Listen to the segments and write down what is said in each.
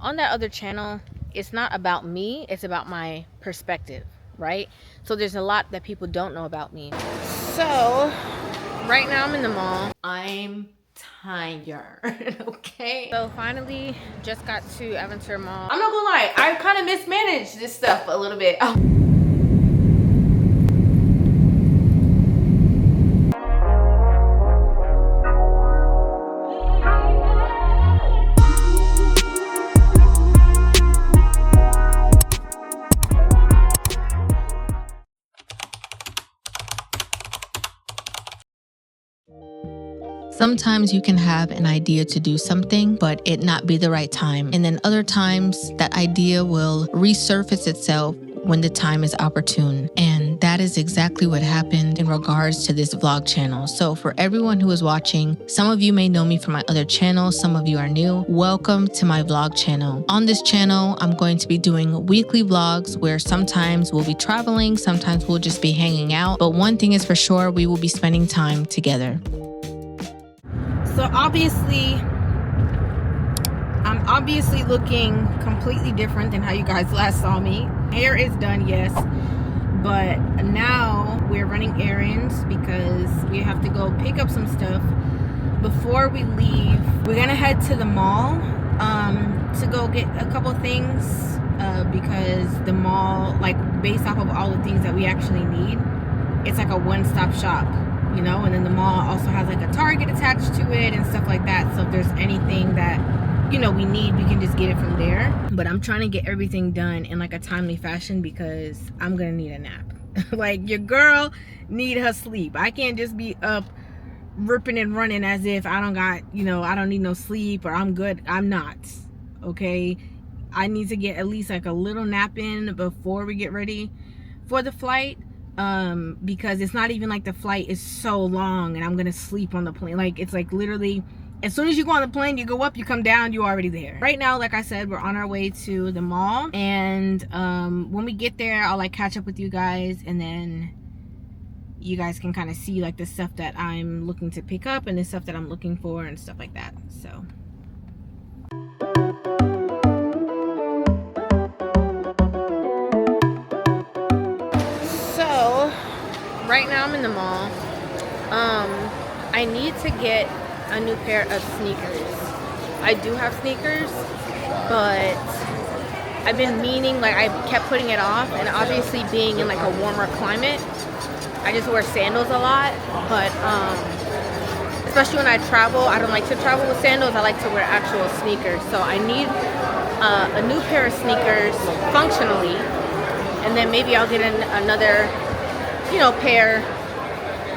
on that other channel, it's not about me, it's about my perspective, right? So there's a lot that people don't know about me. So right now I'm in the mall. I'm tired. Okay, so finally just got to Aventura Mall. I'm not gonna lie, I kind of mismanaged this stuff a little bit. Sometimes you can have an idea to do something, but it not be the right time. And then other times that idea will resurface itself when the time is opportune. And that is exactly what happened in regards to this vlog channel. So for everyone who is watching, some of you may know me from my other channel, some of you are new. Welcome to my vlog channel. On this channel, I'm going to be doing weekly vlogs where sometimes we'll be traveling, sometimes we'll just be hanging out. But one thing is for sure, we will be spending time together. So obviously, I'm obviously looking completely different than how you guys last saw me. Hair is done, yes, but now we're running errands because we have to go pick up some stuff before we leave. We're gonna head to the mall to go get a couple things because the mall, like based off of all the things that we actually need, it's like a one-stop shop. You know, and then the mall also has like a Target attached to it and stuff like that. So if there's anything that, you know, we need, we can just get it from there. But I'm trying to get everything done in like a timely fashion because I'm gonna need a nap. Like, your girl need her sleep. I can't just be up ripping and running as if I don't got, you know, I don't need no sleep or I'm good. I'm not, okay? I need to get at least like a little nap in before we get ready for the flight. Because it's not even like the flight is so long and I'm gonna sleep on the plane. Like, it's like literally as soon as you go on the plane, you go up, you come down, you're already there. Right now, like I said, we're on our way to the mall, and when we get there, I'll like catch up with you guys, and then you guys can kind of see like the stuff that I'm looking to pick up and the stuff that I'm looking for and stuff like that. So right now I'm in the mall. I need to get a new pair of sneakers. I do have sneakers, but I've been meaning, like I kept putting it off, and obviously being in like a warmer climate, I just wear sandals a lot. But especially when I travel, I don't like to travel with sandals. I like to wear actual sneakers. So I need a new pair of sneakers functionally, and then maybe I'll get another, you know, pair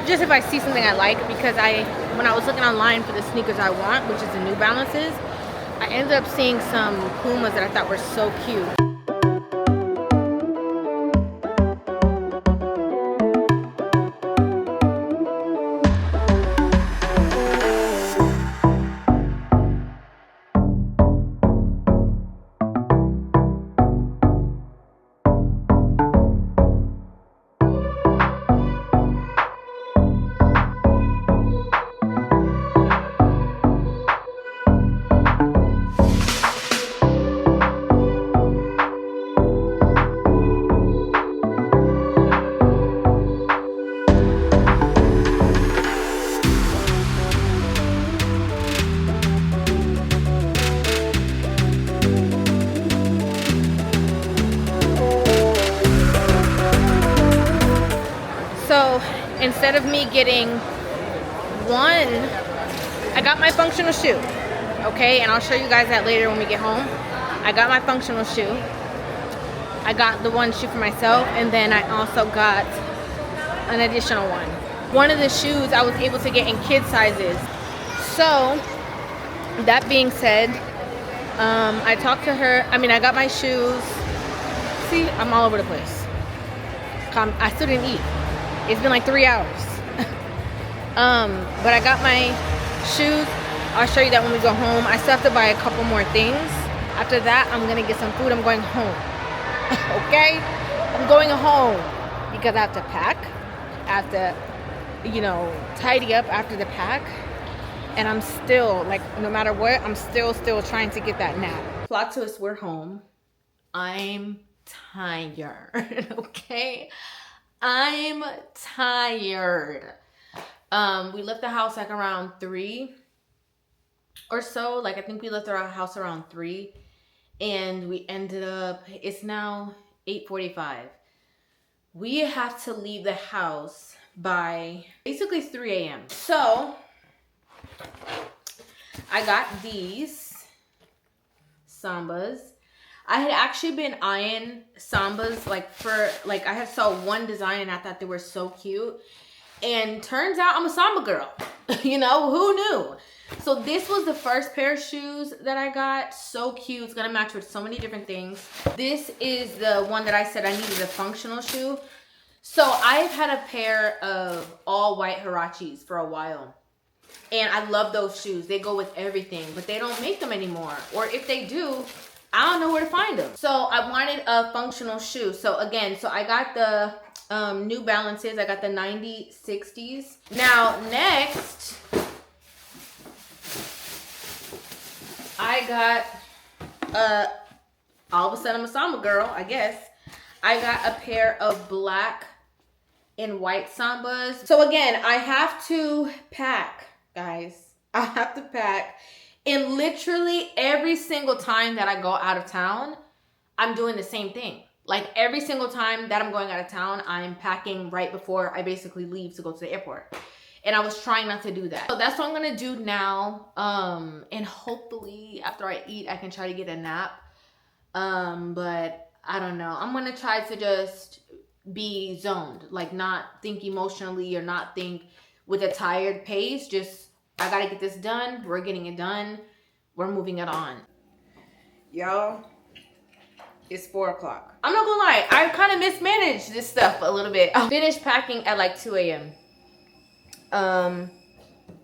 just if I see something I like, because when I was looking online for the sneakers I want, which is the New Balances, I ended up seeing some Pumas that I thought were so cute. So instead of me getting one, I got my functional shoe, okay? And I'll show you guys that later when we get home. I got my functional shoe. I got the one shoe for myself, and then I also got an additional one. One of the shoes I was able to get in kid sizes. So that being said, I talked to her. I mean, I got my shoes. See, I'm all over the place. I still didn't eat. It's been like 3 hours. But I got my shoes. I'll show you that when we go home. I still have to buy a couple more things. After that, I'm gonna get some food. I'm going home. Okay? I'm going home because I have to pack. I have to, you know, tidy up after the pack. And I'm still, like, no matter what, I'm still trying to get that nap. Plot twist, we're home. I'm tired, okay? I'm tired. We left the house like around 3 or so. Like, I think we left our house around 3. And we ended up, it's now 8:45. We have to leave the house by basically 3 a.m. So, I got these Sambas. I had actually been eyeing Sambas I had saw one design and I thought they were so cute. And turns out I'm a Samba girl. You know, who knew? So this was the first pair of shoes that I got. So cute. It's gonna match with so many different things. This is the one that I said I needed a functional shoe. So I've had a pair of all white Huaraches for a while. And I love those shoes. They go with everything, but they don't make them anymore. Or if they do, I don't know where to find them. So I wanted a functional shoe. So again, I got the New Balances. I got the 9060s. Now next, I got, all of a sudden I'm a Samba girl, I guess. I got a pair of black and white Sambas. So again, I have to pack, guys. I have to pack. And literally every single time that I go out of town, I'm doing the same thing. Like every single time that I'm going out of town, I'm packing right before I basically leave to go to the airport. And I was trying not to do that. So that's what I'm gonna do now. And hopefully after I eat, I can try to get a nap. But I don't know. I'm gonna try to just be zoned. Like not think emotionally or not think with a tired pace. Just, I gotta get this done. We're getting it done. We're moving it on. Y'all, it's 4 o'clock. I'm not gonna lie, I kind of mismanaged this stuff a little bit. I finished packing at like 2 a.m.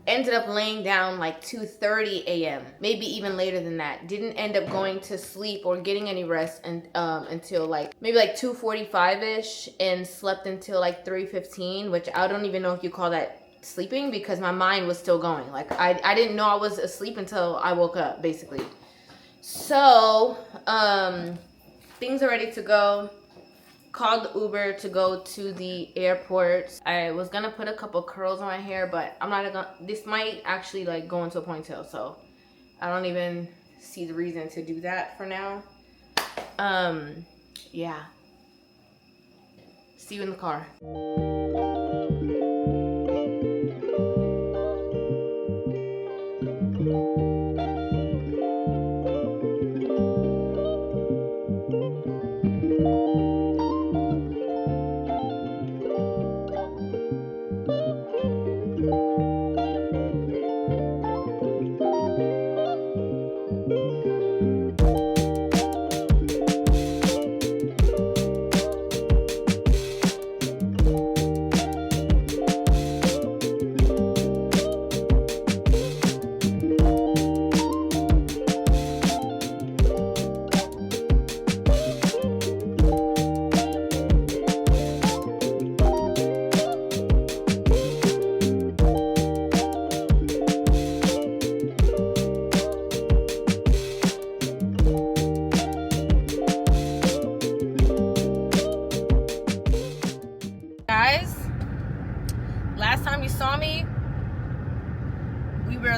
Ended up laying down like 2:30 a.m. maybe even later than that. Didn't end up going to sleep or getting any rest until like maybe like 2:45ish, and slept until like 3:15, which I don't even know if you call that sleeping because my mind was still going. Like I didn't know I was asleep until I woke up basically. So things are ready to go. Called the Uber to go to the airport. I was gonna put a couple curls on my hair, but I'm not gonna, this might actually like go into a ponytail, so I don't even see the reason to do that for now. Yeah. See you in the car.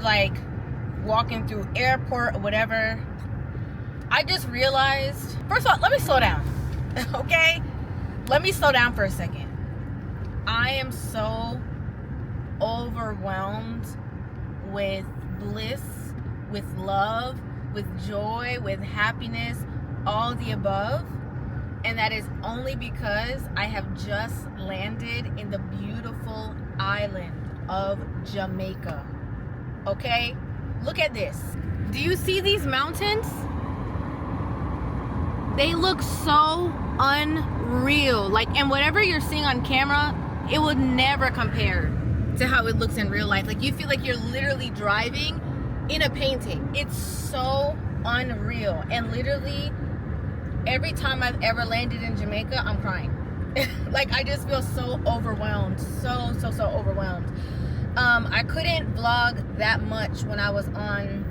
Like walking through airport or whatever, I just realized, first of all, let me slow down. Okay, let me slow down for a second. I am so overwhelmed with bliss, with love, with joy, with happiness, all the above, and that is only because I have just landed in the beautiful island of Jamaica. Okay, look at this. Do you see these mountains? They look so unreal. Like, and whatever you're seeing on camera, it would never compare to how it looks in real life. Like, you feel like you're literally driving in a painting. It's so unreal. And literally, every time I've ever landed in Jamaica, I'm crying. Like, I just feel so overwhelmed. So overwhelmed. I couldn't vlog that much when I was on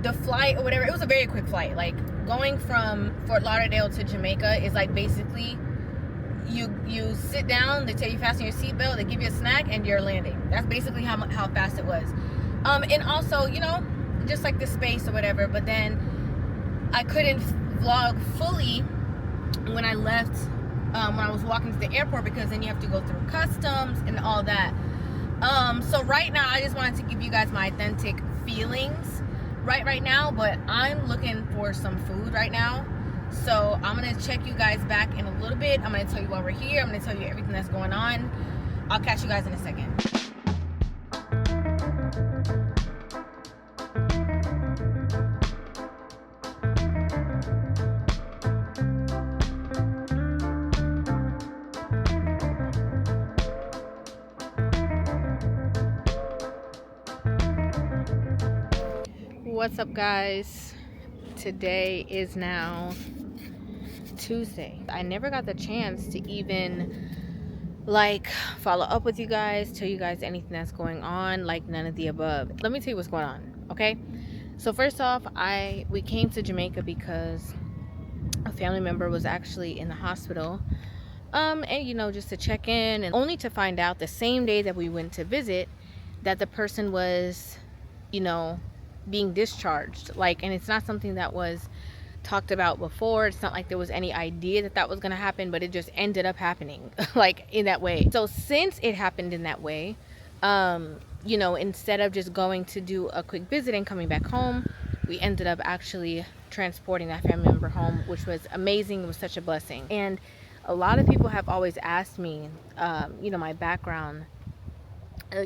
the flight or whatever, it was a very quick flight. Like going from Fort Lauderdale to Jamaica is like basically you sit down, they tell you fasten your seatbelt, they give you a snack, and you're landing. That's basically how fast it was. And also, you know, just like the space or whatever. But then I couldn't vlog fully when I left, when I was walking to the airport, because then you have to go through customs and all that. So right now I just wanted to give you guys my authentic feelings right now, but I'm looking for some food right now. So I'm gonna check you guys back in a little bit. I'm gonna tell you why we're here. I'm gonna tell you everything that's going on. I'll catch you guys in a second. What's up, guys? Today is now Tuesday. I never got the chance to even like follow up with you guys, tell you guys anything that's going on, like none of the above. Let me tell you what's going on, okay? So first off, we came to Jamaica because a family member was actually in the hospital, and you know, just to check in, and only to find out the same day that we went to visit that the person was, you know, being discharged. Like, and it's not something that was talked about before. It's not like there was any idea that was going to happen, but it just ended up happening like in that way. So since it happened in that way, you know, instead of just going to do a quick visit and coming back home, we ended up actually transporting that family member home, which was amazing. It was such a blessing. And a lot of people have always asked me, you know, my background,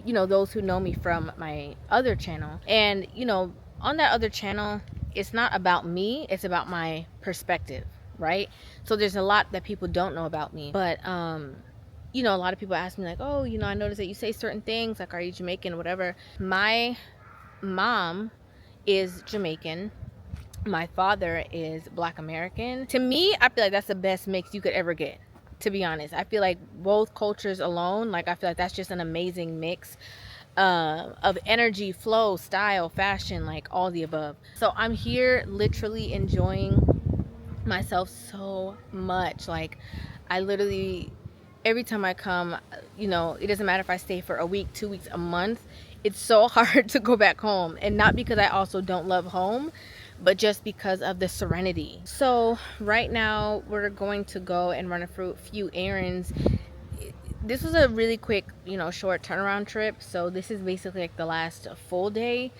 you know, those who know me from my other channel. And, you know, on that other channel, it's not about me, it's about my perspective, right? So there's a lot that people don't know about me. But, you know, a lot of people ask me like, oh, you know, I noticed that you say certain things, like, are you Jamaican or whatever. My mom is Jamaican. My father is Black American. To me, I feel like that's the best mix you could ever get. To be honest, I feel like both cultures alone, like I feel like that's just an amazing mix of energy, flow, style, fashion, like all the above. So I'm here literally enjoying myself so much. Like I literally, every time I come, you know, it doesn't matter if I stay for a week, 2 weeks, a month, it's so hard to go back home. And not because I also don't love home, but just because of the serenity. So right now we're going to go and run a few errands. This was a really quick, you know, short turnaround trip. So this is basically like the last full day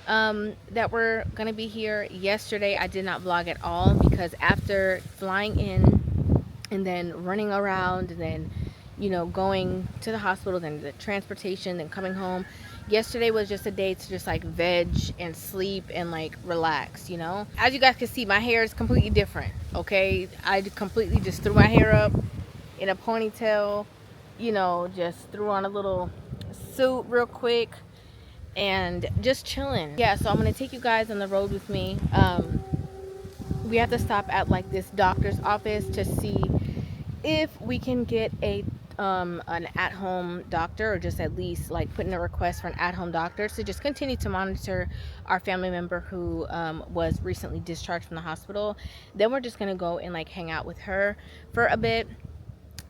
that we're gonna be here. Yesterday I did not vlog at all because after flying in and then running around and then, you know, going to the hospital, then the transportation, then coming home, yesterday was just a day to just like veg and sleep and like relax, you know. As you guys can see, my hair is completely different, okay? I completely just threw my hair up in a ponytail, you know, just threw on a little suit real quick and just chilling. Yeah, so I'm gonna take you guys on the road with me. We have to stop at like this doctor's office to see if we can get an at-home doctor, or just at least like put in a request for an at-home doctor to just continue to monitor our family member who was recently discharged from the hospital. Then we're just gonna go and like hang out with her for a bit,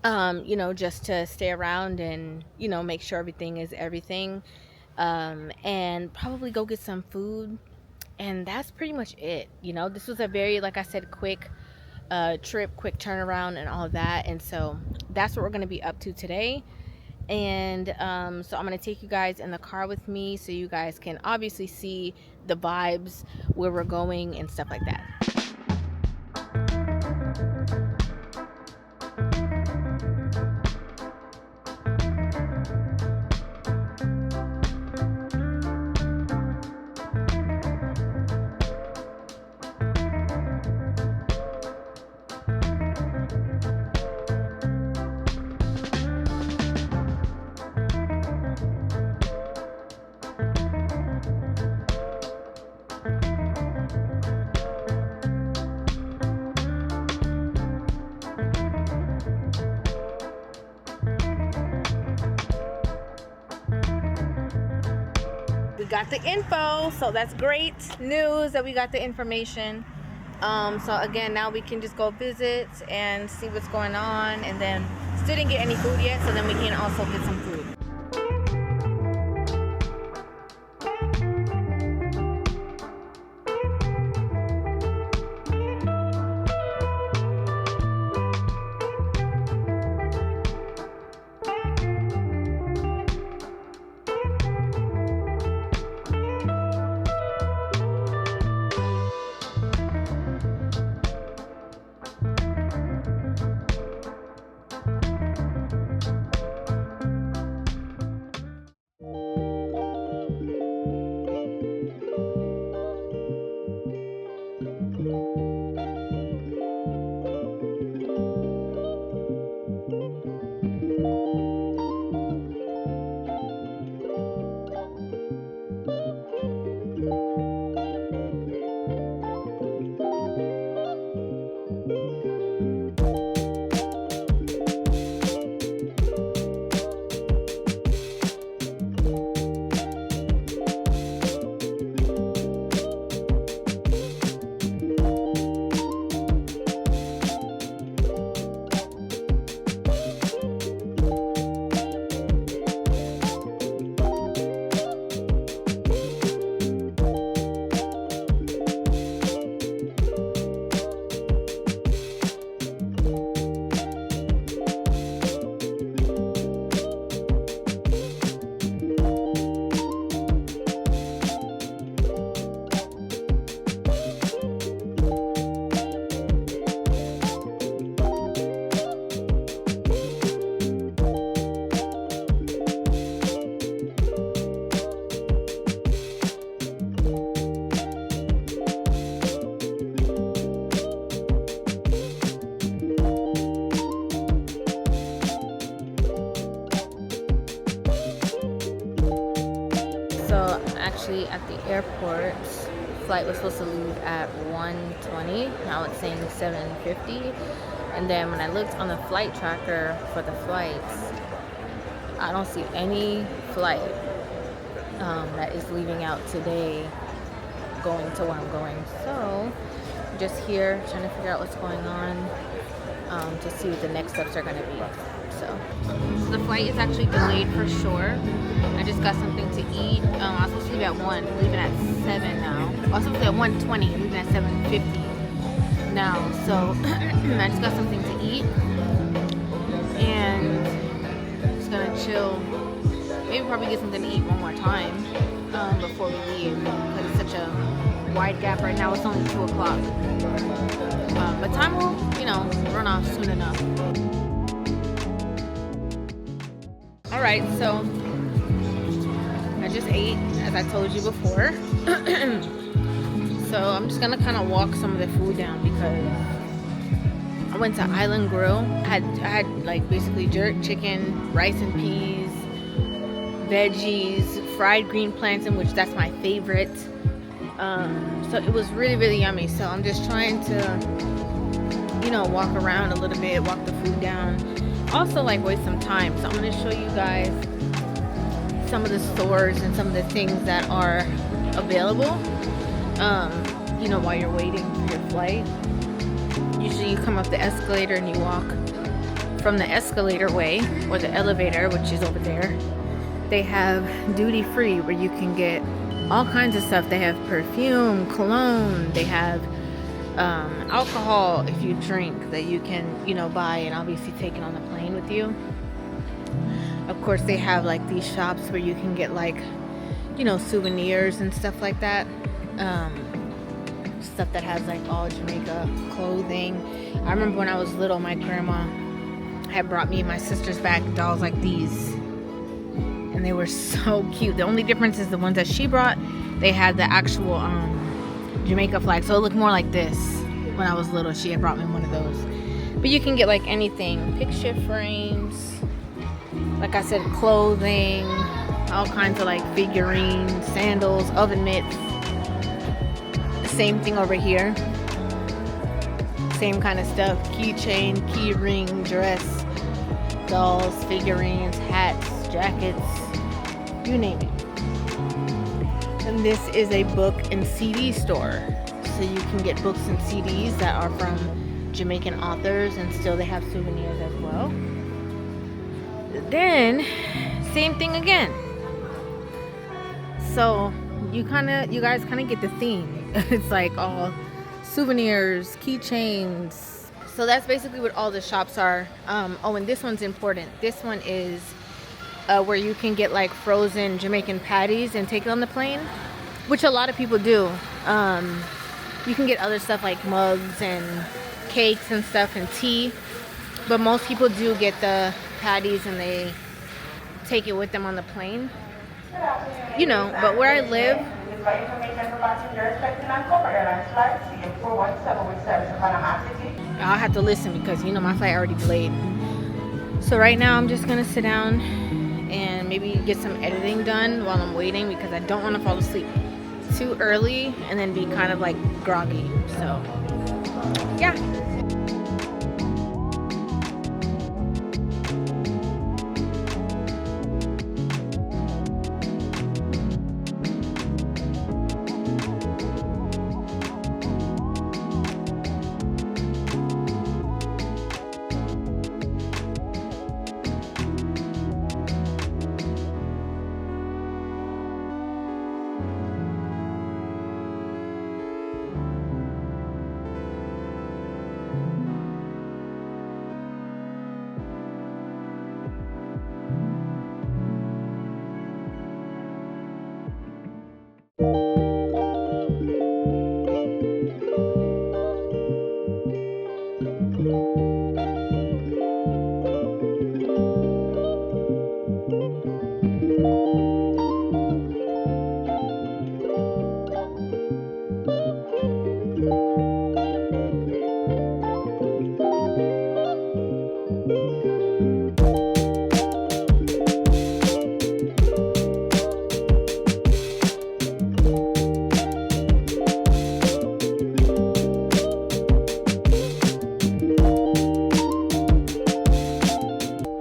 you know, just to stay around and, you know, make sure everything is everything, and probably go get some food, and that's pretty much it. You know, this was a very, like I said, quick trip, quick turnaround and all of that. And so that's what we're going to be up to today. And so I'm going to take you guys in the car with me so you guys can obviously see the vibes, where we're going and stuff like that. got the info, so that's great news that we got the information. So again, now we can just go visit and see what's going on, and then still didn't get any food yet, so then we can also get some food. So actually at the airport, flight was supposed to leave at 1:20. Now it's saying 7:50. And then when I looked on the flight tracker for the flights, I don't see any flight that is leaving out today going to where I'm going. So just here trying to figure out what's going on to see what the next steps are going to be. So the flight is actually delayed for sure. I just got something to eat. I was supposed to leave at 1, leaving at 7 now. I was supposed to leave at 1:20, leaving at 7:50 now. So I just got something to eat and just gonna chill. Maybe probably get something to eat one more time before we leave, because it's such a wide gap right now. It's only 2 o'clock. But time will, run off soon enough. Alright, so I just ate, as I told you before. So I'm just gonna kind of walk some of the food down, because I went to Island Grill. I had like basically jerk chicken, rice and peas, veggies, fried green plantain, which that's my favorite. So it was really, really yummy. So I'm just trying to, walk around a little bit, walk the food down. Also, like, waste some time. So I'm going to show you guys some of the stores and some of the things that are available, while you're waiting for your flight. Usually you come up the escalator and you walk from the escalator way, or the elevator, which is over there. They have duty free, where you can get all kinds of stuff. They have perfume, cologne. They have alcohol if you drink, that you can buy and obviously take it on the plane with you. Of course, they have like these shops where you can get like souvenirs and stuff like that, stuff that has like all Jamaica clothing. I remember when I was little, my grandma had brought me and my sisters back dolls like these, and they were so cute. The only difference is the ones that she brought, they had the actual Jamaica flag, so it looked more like this. When I was little, she had brought me one of those. But you can get like anything, picture frames, like I said, clothing, all kinds of like figurines, sandals, oven mitts. Same thing over here, same kind of stuff. Keychain, key ring, dress, dolls, figurines, hats, jackets, you name it. And this is a book and CD store. So you can get books and CDs that are from Jamaican authors, and still they have souvenirs as well. Then, same thing again. So you guys kind of get the theme. It's like all souvenirs, keychains. So that's basically what all the shops are. Oh, and this one's important. This one is where you can get like frozen Jamaican patties and take it on the plane, which a lot of people do. You can get other stuff like mugs and cakes and stuff and tea, but most people do get the patties and they take it with them on the plane. You know, but where I live, I'll have to listen because you know my flight already delayed. So right now I'm just gonna sit down and maybe get some editing done while I'm waiting because I don't want to fall asleep too early and then be kind of like groggy. So yeah.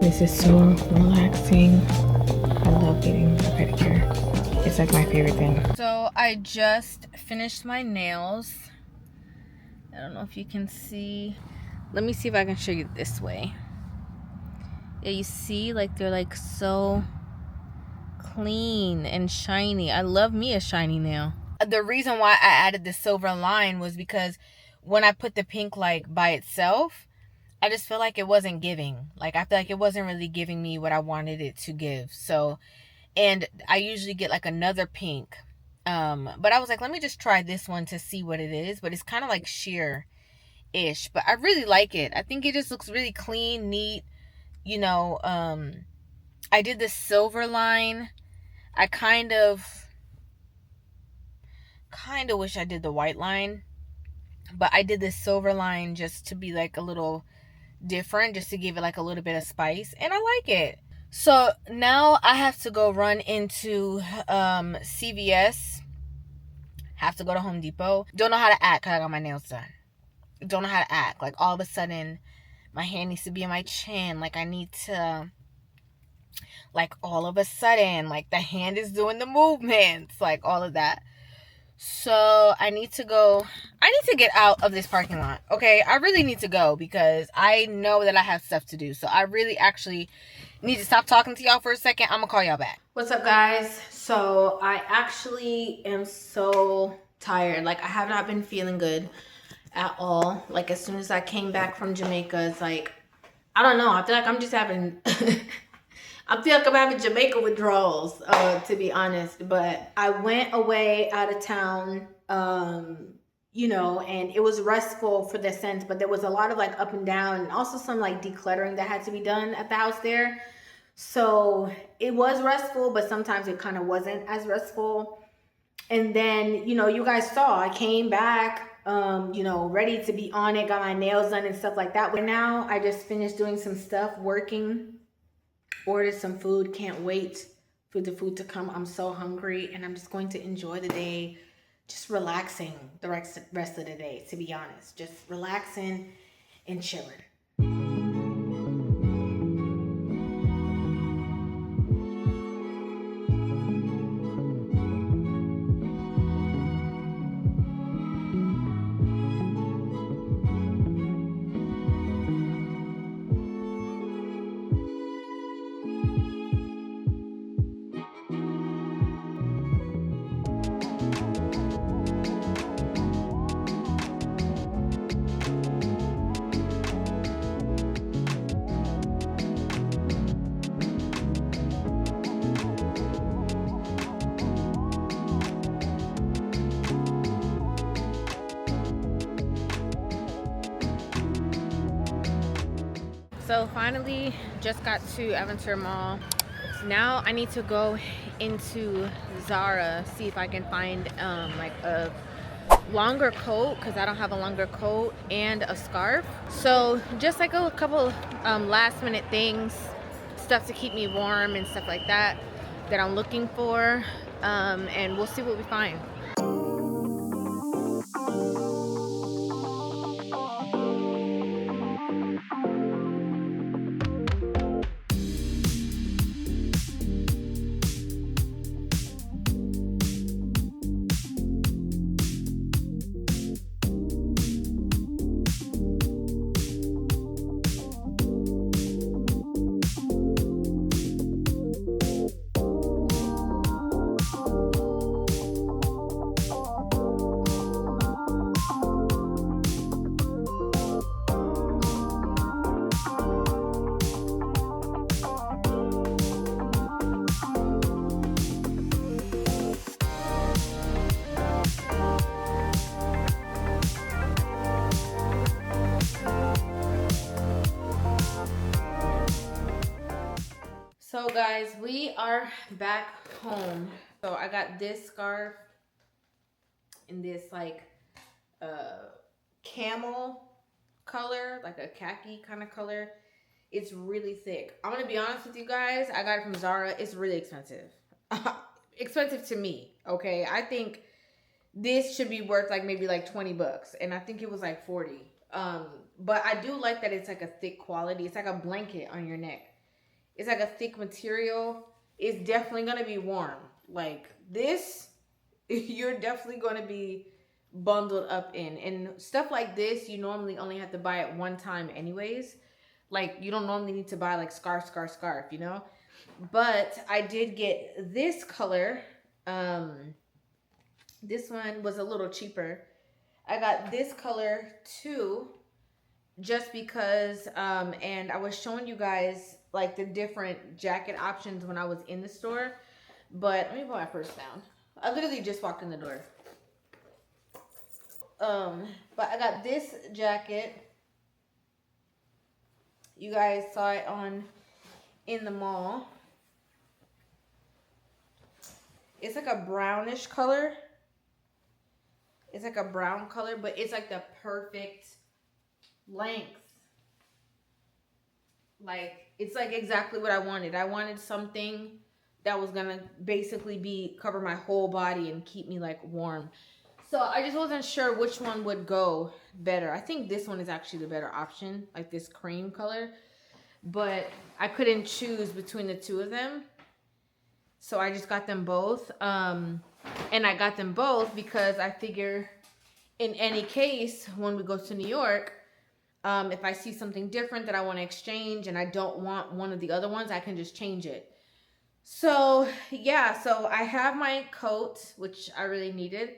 This is so relaxing. I love getting a pedicure. It's like my favorite thing. So I just finished my nails. I don't know if you can see. Let me see if I can show you this way. Yeah, you see, like they're like so clean and shiny. I love me a shiny nail. The reason why I added the silver line was because when I put the pink like by itself, I just feel like it wasn't giving. Like, I feel like it wasn't really giving me what I wanted it to give. So, and I usually get like another pink. But I was like, let me just try this one to see what it is. But it's kind of like sheer-ish. But I really like it. I think it just looks really clean, neat. You know, I did the silver line. I kind of wish I did the white line. But I did the silver line just to be like a little different, just to give it like a little bit of spice, and I like it. So now I have to go run into CVS, have to go to Home Depot. Don't know how to act because I got my nails done. Don't know how to act. Like all of a sudden my hand needs to be in my chin, like I need to, like all of a sudden like the hand is doing the movements, like all of that. So I need to get out of this parking lot. Okay, I really need to go because I know that I have stuff to do. So I really actually need to stop talking to y'all for a second. I'm gonna call y'all back. What's up, guys? So I actually am so tired. Like I have not been feeling good at all. Like as soon as I came back from Jamaica, it's like, I don't know. I feel like I'm just having I feel like I'm having Jamaica withdrawals, to be honest. But I went away out of town, you know, and it was restful for the sense, but there was a lot of like up and down and also some like decluttering that had to be done at the house there. So it was restful, but sometimes it kind of wasn't as restful. And then, you know, you guys saw I came back, you know, ready to be on it, got my nails done and stuff like that. But now I just finished doing some stuff, working. Ordered some food, can't wait for the food to come. I'm so hungry and I'm just going to enjoy the day, just relaxing the rest of the day, to be honest. Just relaxing and chilling. So finally just got to Aventura Mall. Now I need to go into Zara, see if I can find like a longer coat, because I don't have a longer coat, and a scarf. So just like a couple last minute things, stuff to keep me warm and stuff like that I'm looking for, and we'll see what we find. So guys, we are back home. So I got this scarf in this like camel color, like a khaki kind of color. It's really thick. I'm gonna be honest with you guys, I got it from Zara. It's really expensive. Expensive to me, okay? I think this should be worth like maybe like 20 bucks, and I think it was like 40. But I do like that it's like a thick quality. It's like a blanket on your neck. It's like a thick material. It's definitely gonna be warm. Like this, you're definitely gonna be bundled up in. And stuff like this, you normally only have to buy it one time anyways. Like you don't normally need to buy like scarf, you know? But I did get this color. This one was a little cheaper. I got this color too, just because, and I was showing you guys like the different jacket options when I was in the store. But let me put my purse down. I literally just walked in the door. But I got this jacket. You guys saw it in the mall. It's like a brownish color. It's like a brown color, but it's like the perfect length. Like, it's like exactly what I wanted. I wanted something that was gonna basically cover my whole body and keep me like warm. So I just wasn't sure which one would go better. I think this one is actually the better option, like this cream color. But I couldn't choose between the two of them. So I just got them both. And I got them both because I figure in any case, when we go to New York, if I see something different that I want to exchange and I don't want one of the other ones, I can just change it. So yeah, so I have my coat, which I really needed,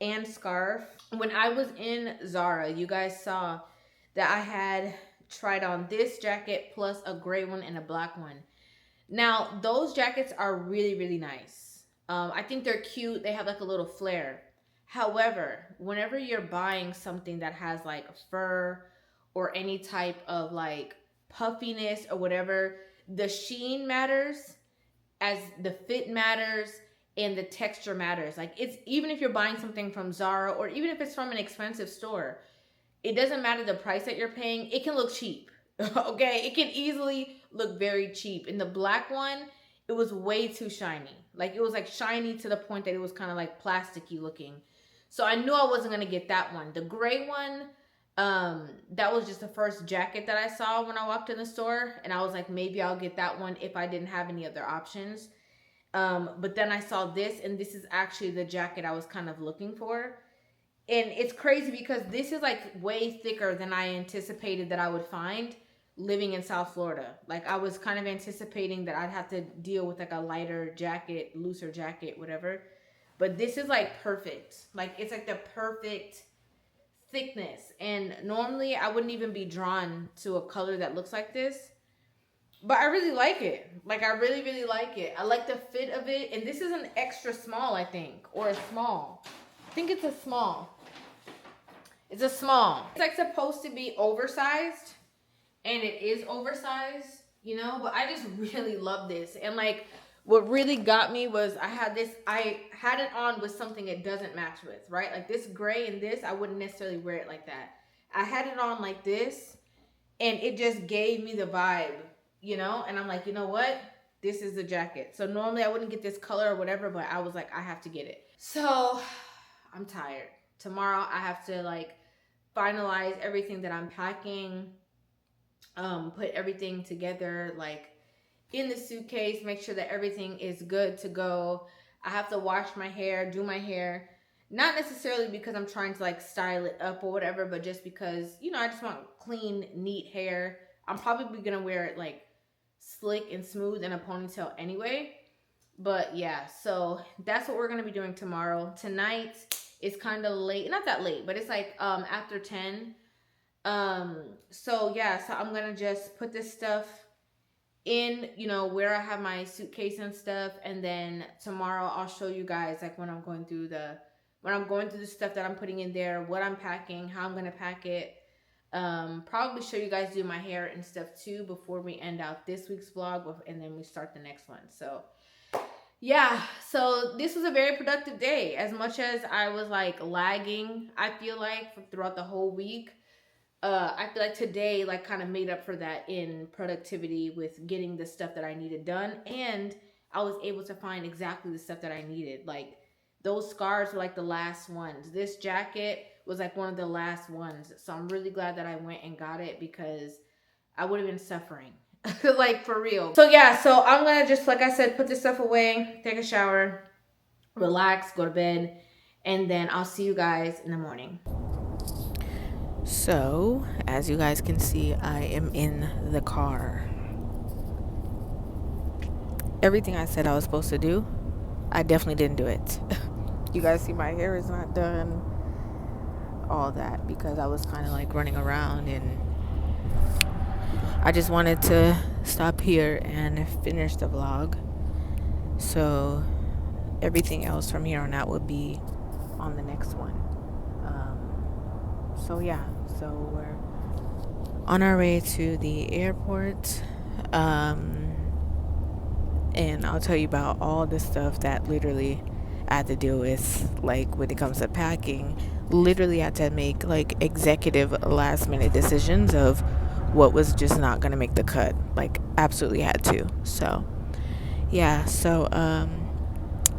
and scarf. When I was in Zara, you guys saw that I had tried on this jacket plus a gray one and a black one. Now, those jackets are really, really nice. I think they're cute. They have like a little flare. However, whenever you're buying something that has like fur or any type of like puffiness or whatever, the sheen matters as the fit matters and the texture matters. Like, it's even if you're buying something from Zara or even if it's from an expensive store, it doesn't matter the price that you're paying. It can look cheap. Okay, it can easily look very cheap. In the black one, it was way too shiny. Like, it was like shiny to the point that it was kind of like plasticky looking. So I knew I wasn't gonna get that one. The gray one, that was just the first jacket that I saw when I walked in the store, and I was like, maybe I'll get that one if I didn't have any other options. But then I saw this, and this is actually the jacket I was kind of looking for. And it's crazy because this is like way thicker than I anticipated that I would find living in South Florida. Like, I was kind of anticipating that I'd have to deal with like a lighter jacket, looser jacket, whatever. But this is like perfect. Like, it's like the perfect thickness. And normally I wouldn't even be drawn to a color that looks like this. But I really like it. Like, I really, really like it. I like the fit of it. And this is an extra small, I think. Or a small. I think it's a small. It's a small. It's like supposed to be oversized. and it is oversized, you know, but I just really love this. And like what really got me was I had it on with something it doesn't match with, right? Like this gray and this, I wouldn't necessarily wear it like that. I had it on like this and it just gave me the vibe, you know? And I'm like, you know what? This is the jacket. So normally I wouldn't get this color or whatever, but I was like, I have to get it. So I'm tired. Tomorrow I have to like finalize everything that I'm packing, put everything together, like in the suitcase, make sure that everything is good to go. I have to wash my hair, do my hair, not necessarily because I'm trying to like style it up or whatever, but just because, you know, I just want clean, neat hair. I'm probably gonna wear it like slick and smooth in a ponytail anyway. But yeah, so that's what we're gonna be doing tomorrow. Tonight is kind of late, not that late, but it's like after 10. So yeah, so I'm gonna just put this stuff in, you know, where I have my suitcase and stuff, and then tomorrow I'll show you guys like when I'm going through the stuff that I'm putting in there, what I'm packing, how I'm gonna pack it. Probably show you guys do my hair and stuff too before we end out this week's vlog, and then we start the next one. So yeah, so this was a very productive day. As much as I was like lagging, I feel like throughout the whole week, I feel like today like kind of made up for that in productivity with getting the stuff that I needed done, and I was able to find exactly the stuff that I needed. Like those scarves were like the last ones. This jacket was like one of the last ones. So I'm really glad that I went and got it because I would have been suffering. Like for real. So yeah, so I'm gonna just, like I said, put this stuff away, take a shower, relax, go to bed, and then I'll see you guys in the morning. So, as you guys can see, I am in the car. Everything I said I was supposed to do, I definitely didn't do it. You guys see my hair is not done, all that, because I was kind of like running around, and I just wanted to stop here and finish the vlog. So, everything else from here on out would be on the next one. So yeah, so we're on our way to the airport, and I'll tell you about all the stuff that literally I had to deal with, like when it comes to packing. Literally had to make like executive last minute decisions of what was just not gonna make the cut, like absolutely had to. So yeah, so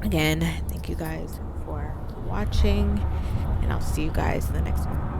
again, thank you guys for watching, and I'll see you guys in the next one.